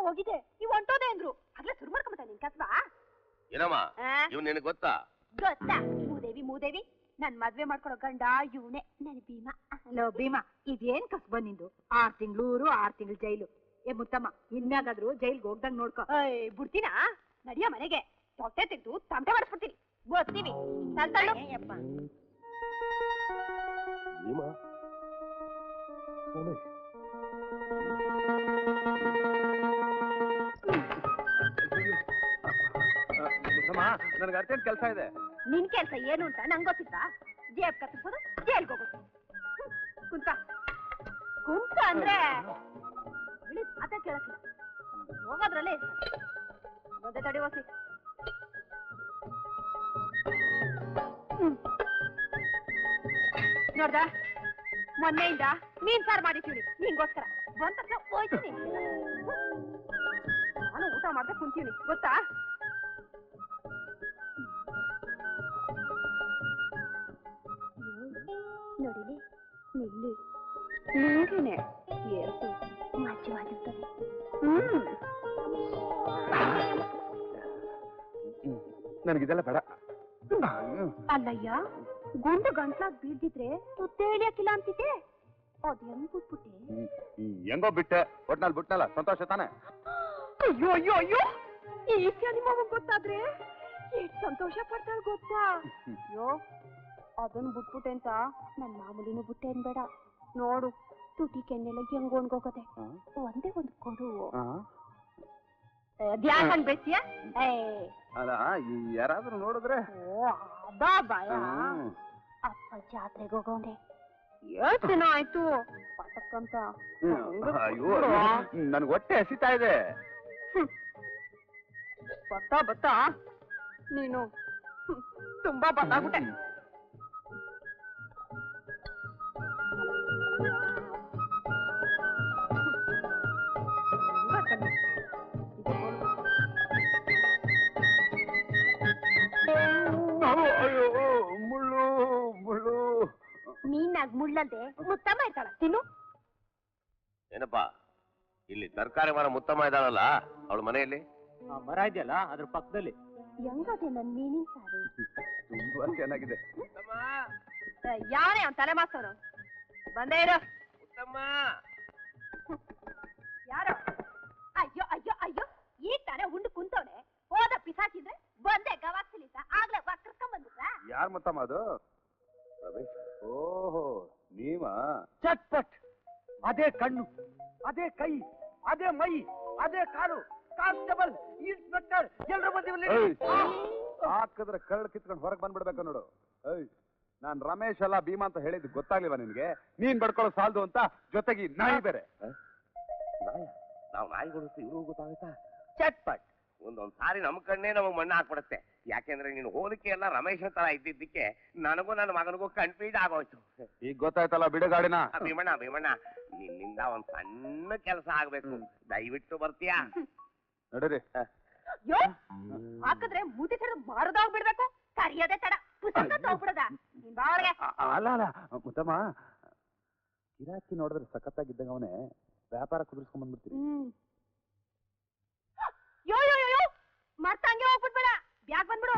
ಹೋಗಿದೆ ನೀವು ಹೊಂಟೋದೆ ಅಂದ್ರು ಆಗ್ಲೇ ಶುರು ಮಾಡ್ಕೊಂಬಿಟ್ಟ ನಿನ್ ಕಸ್ಬಾ ಏನಮ್ಮ ಇವ್ ನಿನಗೆ ಗೊತ್ತಾ ಮೂದೇವಿ ನನ್ ಮದ್ವೆ ಮಾಡ್ಕೊಳೋ ಗಂಡ ಇವನೇ ನನ್ ಭೀಮಾ. ಲೋ ಭೀಮಾ ಇದೇನ್ ಕಸ್ಬ ನಿಂದು 6 ತಿಂಗಳು ಊರು 6 ತಿಂಗಳು ಜೈಲು. ಏ ಮುತ್ತಮ್ಮ ಇನ್ಯಾಗಾದ್ರೂ ಜೈಲ್ಗೆ ಹೋಗ್ದಂಗ್ ನೋಡ್ಕೊ. ಬಿಡ್ತೀನಾ ನಡಿಯ ಮನೆಗೆ ತೊಟ್ಟೆ ತೆಗೆದು ತಮಟೆ ಮಾಡಿಸ್ಬಿಡ್ತೀನಿ ಗೊತ್ತೀವಿ. ನನಗೆ ಅರ್ಜೆಂಟ್ ಕೆಲಸ ಇದೆ. ನಿನ್ ಕೆಲ್ಸ ಏನು ಅಂತ ನಂಗೆ ಗೊತ್ತಿತ್ತಾ? ಜೇಬ್ ಕತ್ತಿಸೋದು ಜೈಲ್ಗೆ ಹೋಗೋದು. ಕುಂತ ಅಂದ್ರೆ ಅದ ಕೇಳಕ್ಕಿಲ್ಲ ಹೋಗೋದ್ರಲ್ಲೇ ಮೊದಲ ತಡಿ ಹೋಸಿ. ನೋಡ್ದ ಮೊನ್ನೆಯಿಂದ ಮೀನ್ ಸಾರು ಮಾಡಿರ್ತೀವಿ ನಿಂಗೋಸ್ಕರ ಬಂದ ತಕ್ಷಣ ಹೋಯ್ತೀನಿ. ನಾನು ಊಟ ಮಾಡ್ದೆ ಕುಂತೀವಿ ಗೊತ್ತಾ? ನೋಡಿಲಿ ನಿಲ್ಲಿ ನಿಂಗೇನೆ ಏರ್ಸು ಮಜ್ಜವಾಗಿರ್ತದೆ. ನನಗಿದೆಲ್ಲ ಬೇಡ. ಅಲ್ಲಯ್ಯ ಗುಂಡು ಗಂಟ್ಲಾಗ್ ಬೀಳ್ದಿದ್ರೆ ತುತ್ತೆ ಹಿಡಿಯಕ್ಕಿಲ್ಲ ಅಂತಿದ್ದೆ ಅದ್ ಹೆಂಗ್ ಬಿಟ್ಬಿಟ್ಟೆ? ಹೆಂಗೋ ಬಿಟ್ಟೆ ಒಟ್ನಲ್ಲಿ ಬಿಟ್ನಲ್ಲ ಸಂತೋಷ ತಾನೆ. ಅಯ್ಯೋ ಅಯ್ಯೋ ಅಯ್ಯೋ ಈ ವಿಷಯ ನಿಮ್ಮ ಗೊತ್ತಾದ್ರೆ ಎಷ್ಟು ಸಂತೋಷ ಪಡ್ತಾಳ ಗೊತ್ತಾ? ಅಯ್ಯೋ ಅದನ್ನು ಬಿಟ್ಬಿಟ್ಟೆ ಅಂತ ನನ್ ಮಾಮೂಲಿನೂ ಬಿಟ್ಟೆ ಅನ್ಬೇಡ. ನೋಡು ತುಟಿ ಕೆನ್ನೆಲ್ಲ ಹೆಂಗ್ ಒಣ್ಗೋಗದೆ. ಒಂದೇ ಒಂದು ಕೊಡು. ದ್ಯಾನ್ ಬೆಸಿಯ ಅಲ್ಲ ಯಾರಾದ್ರೂ ನೋಡಿದ್ರೆ ಅದಾ ಭಯ. ಅಪ್ಪ ಜಾತ್ರೆಗೆ ಹೋಗೋನೆ 7 ದಿನ ಆಯ್ತು ಪಟಕ್ಕಂತ. ಅಯ್ಯೋ ನನ್ಗೆ ಹೊಟ್ಟೆ ಹಸಿತಾ ಇದೆ. ಬತ್ತಾ ನೀನು ತುಂಬಾ ಬತ್ತಾಗ್ಬಿಟ್ಟೆ. ಮುಳ್ಳು ಮುಳ್ಳು ನೀನಾಗ್ ಮುಳ್ಳಂತೆ ಮುತ್ತಮ್ಮ ಇರ್ತಾಳ ತಿನ್ನು. ಏನಪ್ಪಾ ಇಲ್ಲಿ ತರಕಾರಿ ಮರ ಮುತ್ತಮ್ಮ ಇದ್ದಾಳಲ್ಲ ಅವಳ ಮನೆಯಲ್ಲಿ? ಮರ ಇದೆಯಲ್ಲ ಅದ್ರ ಪಕ್ಕದಲ್ಲಿ. ಹೆಂಗದೆ ನನ್ ಮೀನಿನ ಸಾರು ತುಂಬಾ ಚೆನ್ನಾಗಿದೆ. ಯಾರೇ ಅವ್ನ ತಲೆ ಮಾಸೋನು ಬಂದೇ ಇರೋ. ಯಾರೋ ಅಯ್ಯೋ ಅಯ್ಯೋ ಅಯ್ಯೋ ಈಗ ತಾನೇ ಉಂಡು ಕುಂತವನೆ ಹೋದ ಪಿಸಾಚಿದ್ರೆ ಬಂದೆ ಗವಾಕ್ಸಲಿಸ ಆಗ್ಲೇ ಕರ್ಕೊಂಡ್ ಬಂದಿದ್ರ. ಯಾರ್ ಮುತ್ತಮ್ಮ ಅದು? ಓಹೋ ನೀವಾ? ಚಟ್ಪಟ್ ಅದೇ ಕಣ್ಣು ಅದೇ ಕೈ ಅದೇ ಮೈ ಅದೇ ಕಾಲು ಕಾನ್ಸ್ಟೇಬಲ್ ಇನ್ಸ್ಪೆಕ್ಟರ್ ಎಲ್ಲರೂ ಬಂದಿವಲ್ಲಿ. ಹಾಕಿದ್ರೆ ಕರಳು ಕಿತ್ಕೊಂಡು ಹೊರಗೆ ಬಂದ್ಬಿಡ್ಬೇಕು ನೋಡು. ನಾನ್ ರಮೇಶ್ ಅಲ್ಲ ಭೀಮಾ ಅಂತ ಹೇಳಿದ್ದು ಗೊತ್ತಾಗ್ಲಿಲ್ಲ ನಿನ್ಗೆ? ನೀನ್ ಬಡ್ಕೊಳ್ಳೋ ಸಾಲದು ಅಂತ ಜೊತೆಗೆ ನಾಯಿ ಬೇರೆ. ನಾವು ನಾಯಿಗಳು ಇವ್ರಿಗೂ ಗೊತ್ತಾಗುತ್ತಾ? ಚಟ್ಪಟ್ ಒಂದೊಂದ್ ಸಾರಿ ನಮ್ ಕಣ್ಣೇ ನಮಗ್ ಮಣ್ಣು ಹಾಕ್ಬಿಡುತ್ತೆ. ಯಾಕೆಂದ್ರೆ ನೀನು ಹೋಲಿಕೆ ಎಲ್ಲ ರಮೇಶ್ ತರ ಇದ್ದಿದ್ದಕ್ಕೆ ನನಗೂ ನನ್ನ ಮಗನಿಗೂ ಕನ್ಫ್ಯೂಸ್ ಆಗೋಯ್ತು. ಈಗ ಗೊತ್ತಾಯ್ತಲ್ಲ ಬಿಡುಗಾಡಿನ. ಭೀಮಣ್ಣ ನಿನ್ನಿಂದ ಒಂದ್ ಸಣ್ಣ ಕೆಲಸ ಆಗ್ಬೇಕು, ದಯವಿಟ್ಟು ಬರ್ತೀಯಾ? ನಡೀರಿ. ಹಾಕಿದ್ರೆ ಮೂತಿ ತಡ ಮಾರದಾಗ ಬಿಡ್ಬೇಕು. ಕರಿಯೋದೇ ತಡ ಪುಸ್ತಕ ತಗೋಬಿಡದ ನಿನ್ ಬಾವರ್ಗೆ. ಅಲ್ಲ ಅಲ್ಲ ಮುತ್ತಮ್ಮ ಗಿರಾಕಿ ನೋಡಿದ್ರೆ ಸಖತ್ತಾಗಿದ್ದಂಗ ಅವನೇ ವ್ಯಾಪಾರ ಕುದುರಿಸ್ಕೊಂಡ್ ಬಂದ್ಬಿಡ್ತೀರಿ. ಯೋ ಯೋ ಯೋ ಮರ್ತ ಹಂಗೆ ಹೋಗ್ಬಿಡ್ಬೇಡ ಬ್ಯಾಗ್ ಬಂದ್ಬಿಡು.